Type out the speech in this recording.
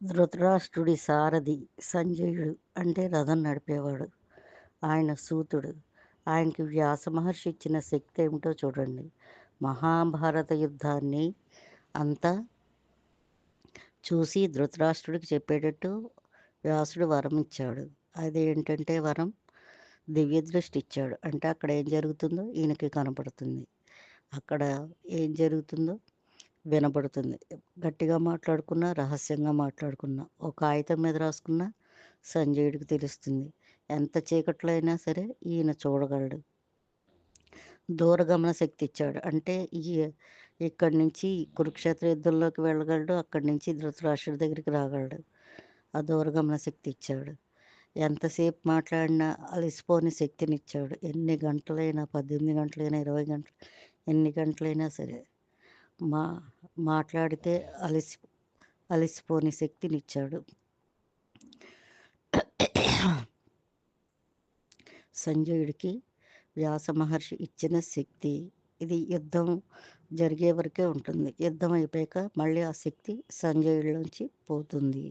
ధృతరాష్ట్రుడి సారథి సంజయుడు అంటే రథం నడిపేవాడు. ఆయన సూతుడు. ఆయనకి వ్యాస మహర్షి ఇచ్చిన శక్తి ఏమిటో చూడండి. మహాభారత యుద్ధాన్ని అంతా చూసి ధృతరాష్ట్రుడికి చెప్పేటట్టు వ్యాసుడు వరం ఇచ్చాడు. అదేంటంటే వరం దివ్య దృష్టి ఇచ్చాడు. అంటే అక్కడ ఏం జరుగుతుందో ఈయనకి కనపడుతుంది. అక్కడ ఏం జరుగుతుందో వినపడుతుంది. గట్టిగా మాట్లాడుకున్నా, రహస్యంగా మాట్లాడుకున్నా, ఒక కాగితం మీద రాసుకున్నా సంజయుడికి తెలుస్తుంది. ఎంత చీకట్లో అయినా సరే ఈయన చూడగలడు. దూరగమన శక్తి ఇచ్చాడు. అంటే ఇక్కడి నుంచి కురుక్షేత్ర యుద్ధంలోకి వెళ్ళగలడు. అక్కడి నుంచి ధృతరాష్ట్రుడి దగ్గరికి రాగలడు. ఆ దూరగమన శక్తి ఇచ్చాడు. ఎంతసేపు మాట్లాడినా అలసిపోని శక్తినిచ్చాడు. ఎన్ని గంటలైనా 18 గంటలైనా 20 గంటలు ఎన్ని గంటలైనా సరే మా మాట్లాడితే అలసిపోని శక్తినిచ్చాడు. సంజయుడికి వ్యాస మహర్షి ఇచ్చిన శక్తి ఇది యుద్ధం జరిగే వరకే ఉంటుంది. యుద్ధం అయిపోయాక మళ్ళీ ఆ శక్తి సంజయుడిలోంచి పోతుంది.